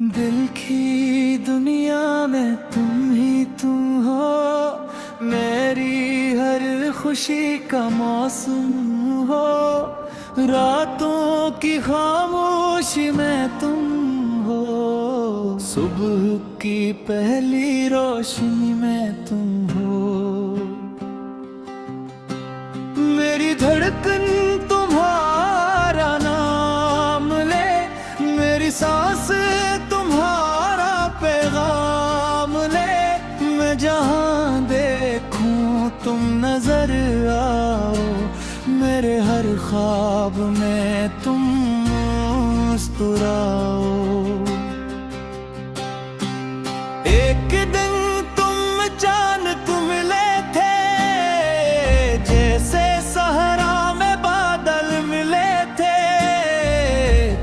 दिल की दुनिया में तुम ही तुम हो, मेरी हर खुशी का मौसम हो। रातों की खामोशी में तुम हो, सुबह की पहली रोशनी में तुम हो। मेरी धड़कन तुम्हारा नाम ले, मेरी सांस तुम्हारा पैगाम ले। मैं जहां देखूं तुम नजर आओ, मेरे हर ख्वाब में तुम मुस्कुराओ। एक दिन तुम चांद तुम मिले थे, जैसे सहरा में बादल मिले थे।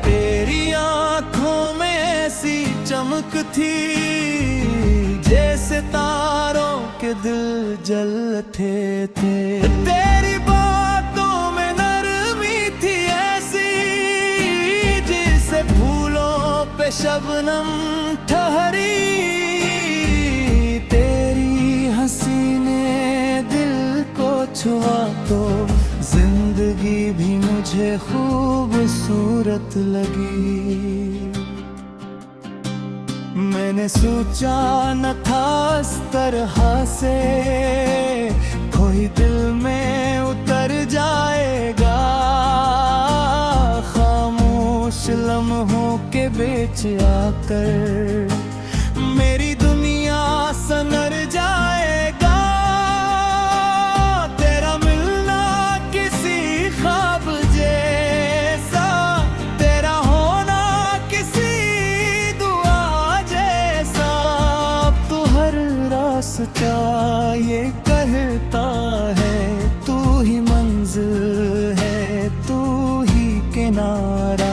तेरी आंखों में ऐसी चमक थी, जैसे तारों के दिल जलते थे। तेरी बातों में नरमी थी ऐसी, जिसे फूलों पे शबनम ठहरी। तेरी हंसी ने दिल को छुआ तो जिंदगी भी मुझे खूबसूरत लगी। मैंने सोचा न था इस तरह से कोई दिल में उतर जाएगा। खामोश लम्हों के बीच आकर मेरी दुनिया सनर जाएगा। तेरा मिलना किसी ख्वाब जैसा, तेरा होना किसी दुआ जैसा। अब तो हर रास्ता ये कहता है, तू ही मंजिल है, तू ही किनारा।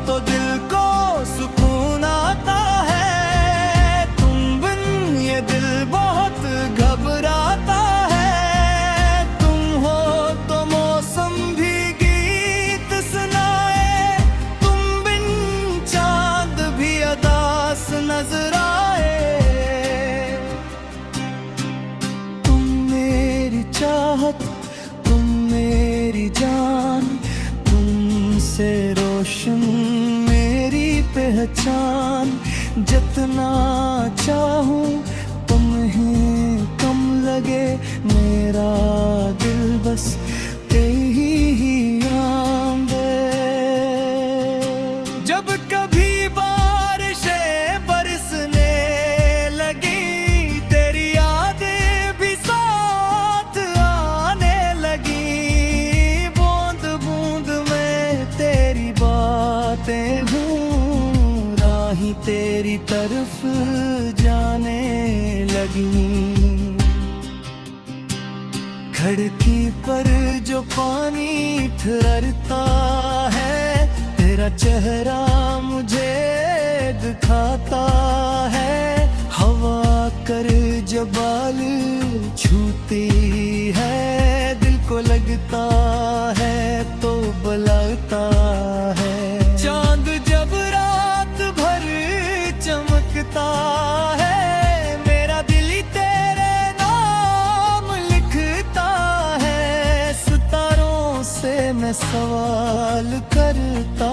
तो दिल को सुकून आता है, तुम बिन ये दिल बहुत घबराता है। तुम हो तो मौसम भी गीत सुनाए, तुम बिन चांद भी अदास नजर आए। तुम मेरी चाहत, तुम मेरी जान, तुमसे रोशन मेरी पहचान। जितना चाहूं तुम ही कम लगे, मेरा दिल बस तेरी ही आंदे। जब कभी बारिशें बरसने लगी, तेरी यादें भी साथ आने लगी। बूंद बूंद में तेरी बातें हूँ, राही तेरी तरफ जाने लगी। खिड़की पर जो पानी ठहरता है, तेरा चेहरा मुझे दिखाता है। हवा कर जब बाल छूती है, दिल को लगता है तो बुलाता है। चांद जब रात भर चमकता है, मेरा दिल ही तेरे नाम लिखता है। सितारों से मैं सवाल करता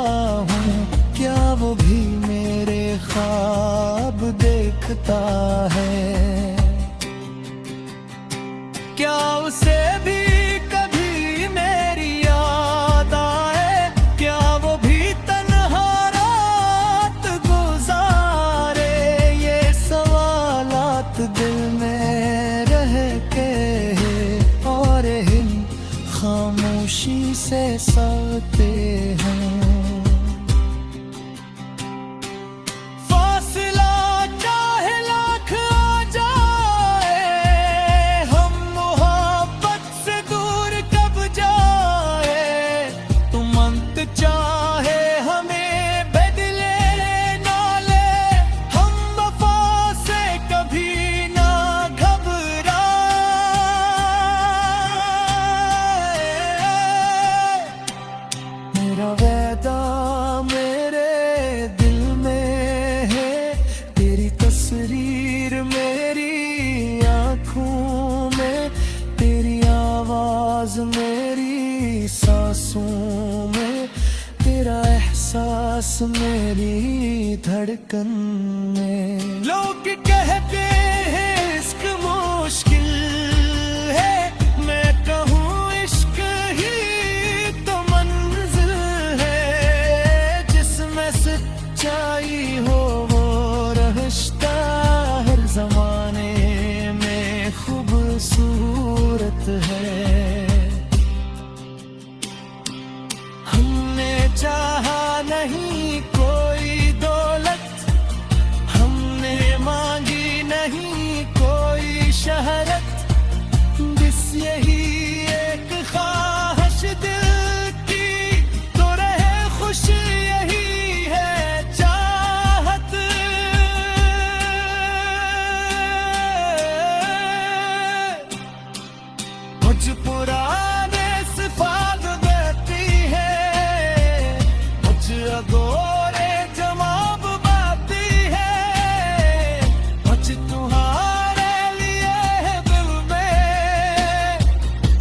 हूँ, क्या वो भी मेरे ख्वाब देखता है? क्या उसे भी कभी मेरी याद आए? क्या वो भी तन्हा रात गुजारे? ये सवालात दिल में रह के और हिल खामोशी से साते हैं। चाहे हमें बदले ना ले, हम वफा से कभी ना घबराए। तेरा वादा मेरे दिल में है, तेरी तस्वीर मेरी आँखों में, तेरी आवाज मेरी सांसों में, तेरा एहसास मेरी धड़कन में। लोग कहते हैं इश्क मुश्किल है, मैं कहूँ इश्क ही तो मंजिल है, जिसमें सच्चाई हो वो रिश्ता हर जमाने में खूबसूरत है। हमने चाहा नहीं कोई दौलत, हमने मांगी नहीं कोई शहरत, बस यही एक ख्वाहिश दिल की तो रहे खुश, यही है चाहत। कुछ पुराने सिफात देती है, कुछ अगोरे जवाब बाती है, कुछ तुम्हारे लिए दिल में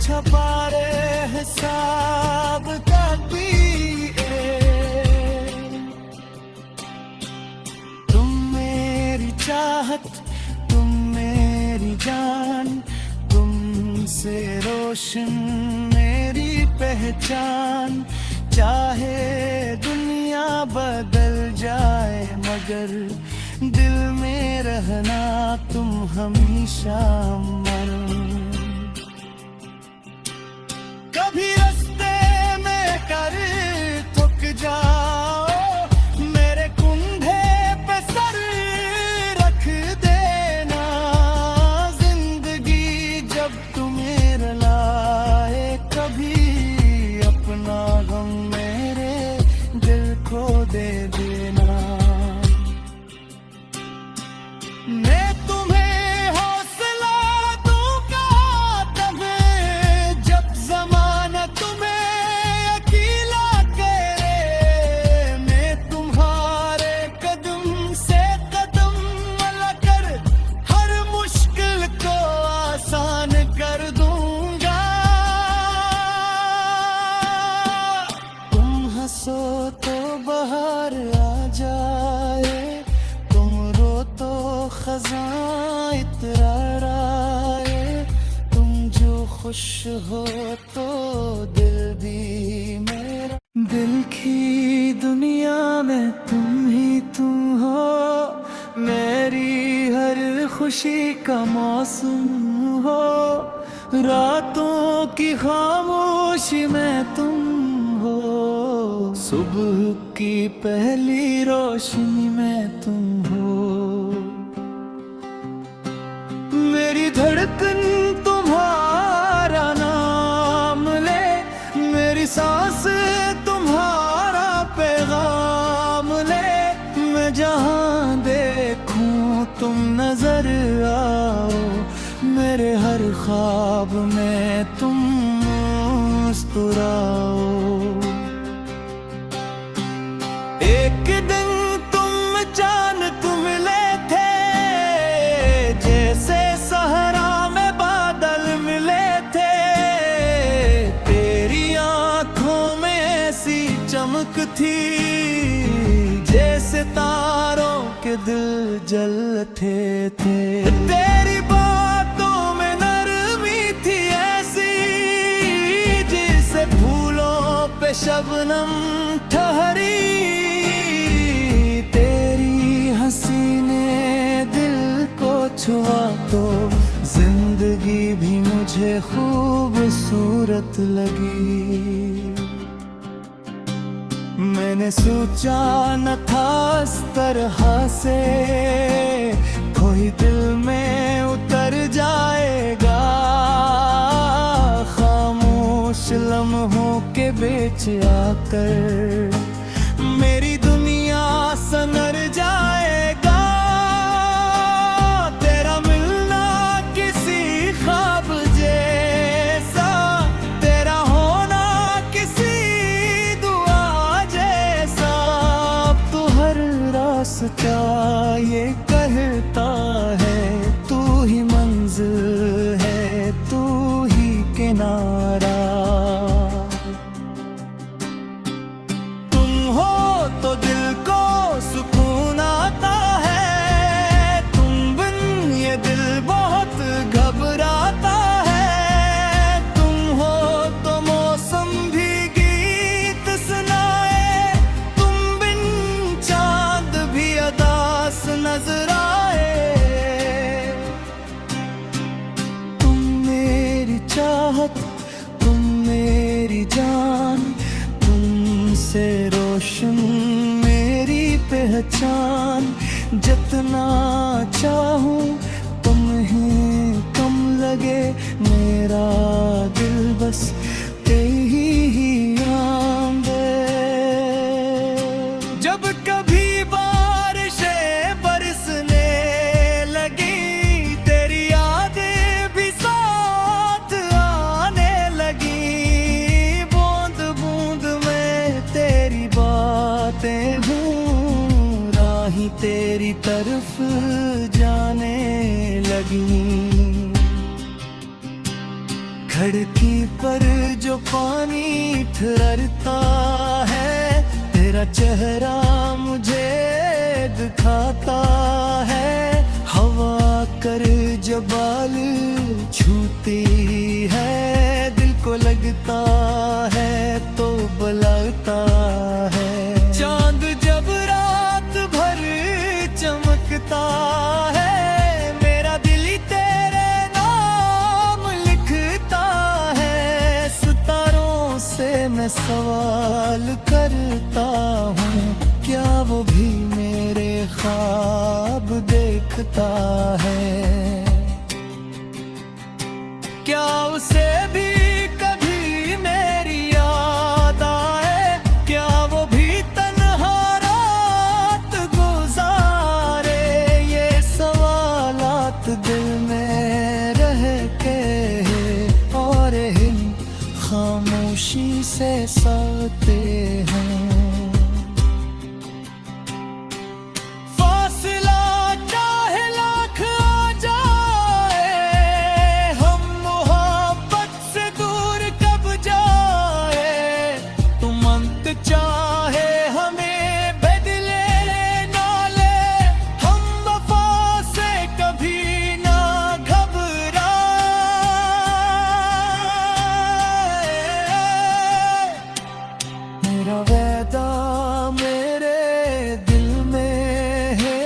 छपा रहे हिसाब कापी है। तुम मेरी चाहत, तुम मेरी जान, तुमसे रोशन मेरी पहचान, चाहे दुनिया बदल जाए मगर दिल में रहना तुम हमेशा अमर। कभी रास्ते में कर थक जाओ, मेरे कुंधे पे सर रख देना, जिंदगी जब तुम्हें रुलाए कभी अपना गम मेरे दिल को दे देना। मैं तुम्हें हौसला दूंगा तभी जब ज़माना तुम्हें अकेला करे, मैं तुम्हारे कदम से कदम मिलाकर हर मुश्किल को आसान कर दूंगा। तुम हंसो तो बाहर आ जाए, तुम रो तो खज़ां इतराए, तुम जो खुश हो तो दिल भी मेरा। दिल की दुनिया में तुम ही तुम हो, मेरी हर खुशी का मौसम हो, रातों की खामोशी में तुम हो, सुबह की पहली रोशनी में तुम हो। मेरी धड़कन तुम्हारा नाम ले, मेरी सांस तुम्हारा पैगाम ले, मैं जहाँ देखूं तुम नजर आओ, मेरे हर ख्वाब में तुम मुस्कुराओ। एक दिन तुम चांद तुम मिले थे, जैसे सहरा में बादल मिले थे, तेरी आंखों में ऐसी चमक थी जैसे तारों के दिल जलते थे। तेरी बातों में नरमी थी ऐसी जिसे फूलों पे शबनम ठहरी, तेरी हंसी ने दिल को छुआ तो जिंदगी भी मुझे खूबसूरत लगी। मैंने सोचा न था इस तरह से कोई दिल में उतर जाएगा, खामोश लम्हों के बीच आकर मेरी दुनिया सनर जाएगा। तेरा मिलना किसी ख्वाब जैसा, तेरा होना किसी दुआ रास्ता ये कहता है तू ही मंजिल है, तू ही किनारा। तुम हो तो दिल को सुकून आता है, तुम बिन ये दिल बहुत घबराता है। तुम हो तो मौसम भी गीत सुनाए, तुम बिन चांद भी अदास नजर आए। तुम मेरी चाहत, तुम मेरी जान, तुमसे रोशन मेरी पहचान। जितना चाहूं तुम्हें कम लगे, मेरा दिल बस तेरी ही आंदे। जब कभी बारिशें बरसने लगी, तेरी यादें भी साथ आने लगी। बूंद बूंद में तेरी बातें हूँ, राही तेरी तरफ जाने लगी। खिड़की पर जो पानी ठहरता है, तेरा चेहरा मुझे दिखाता है। हवा कर जब बाल छूती है, दिल को लगता है तो बुलाता है। चांद जब रात भर चमकता है, मेरा दिल ही तेरे नाम लिखता है। सितारों से मैं सवाल करता हूँ, क्या वो भी मेरे ख्वाब देखता है? क्या उसे भी कभी मेरी याद आए? क्या वो भी तन्हा रात गुजारे? ये सवालात दिल में रह के और हिल खामोशी से साते हैं। फासला चाहे लाख आ जाए, हम मोहब्बत से दूर कब जाए। तुम अंत चाहे हमें बदले ना ले, हम वफा से कभी ना घबराए। मेरा वादा मेरे दिल में है,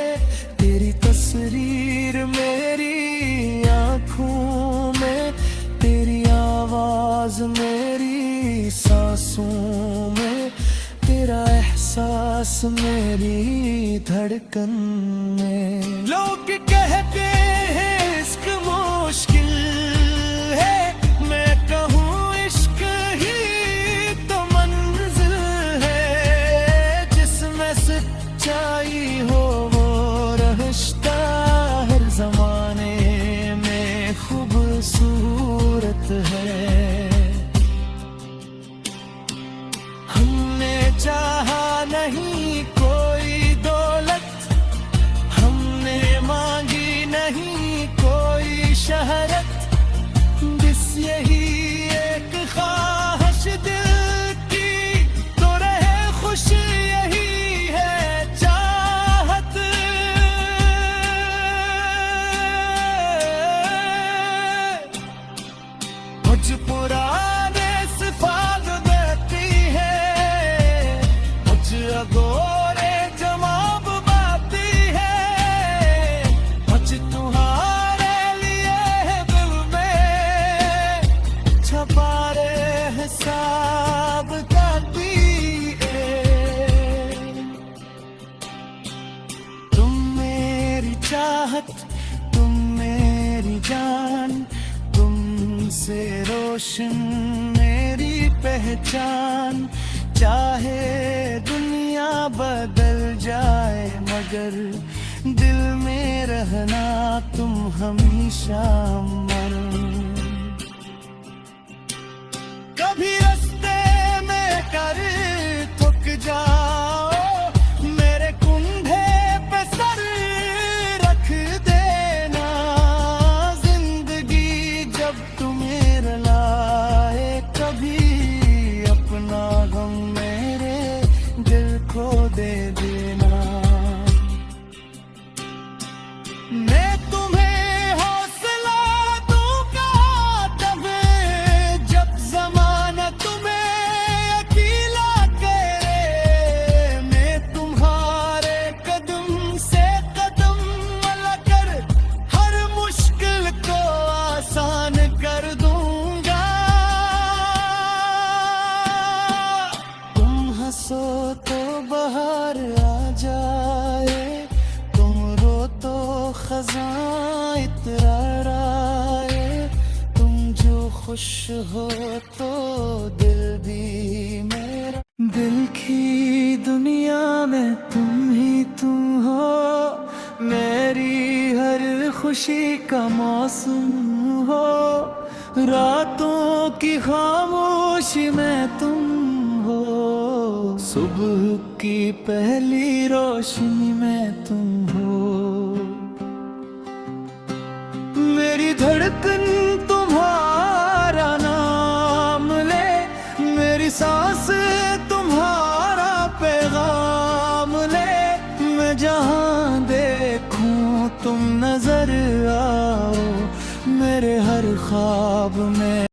तेरी तस्वीर मेरी आँखों में, तेरी आवाज मेरी सांसों में, तेरा एहसास मेरी धड़कन में। लोग कहते हैं इश्क मुश्किल है, मैं कहूँ इश्क ही तो मंजिल है। जिसमें सच्चाई हो वो रिश्ता हर जमाने में खूबसूरत है। हमने चाहा नहीं कोई दौलत, हमने मांगी नहीं कोई शहरत। बस यही एक ख्वाहिश दिल की, तो रहे खुश यही है चाहत। कुछ पुराने सिफात देती है, कुछ अगोरे जवाब बाती है। कुछ तुम्हारे लिए दिल में छपा रहे हिसाब करती है। तुम मेरी चाहत, तुम मेरी जान, तुमसे रोशन मेरी पहचान। चाहे दुनिया बदल जाए, मगर दिल में रहना तुम हमेशा अमर। कभी रास्ते में कर थक जाओ, मेरे कुंधे पे हंसो तो बाहर आ जाए, तुम रो तो खजां इतराए, तुम जो खुश हो तो दिल भी मेरा। दिल की दुनिया में तुम ही तुम हो, मेरी हर खुशी का मौसम हो, रातों की खामोशी में तुम हो, सुबह की पहली रोशनी में तुम हो। मेरी धड़कन तुम्हारा नाम ले, मेरी सांस तुम्हारा पैगाम ले, मैं जहां देखूं तुम नजर आओ, मेरे हर ख्वाब में।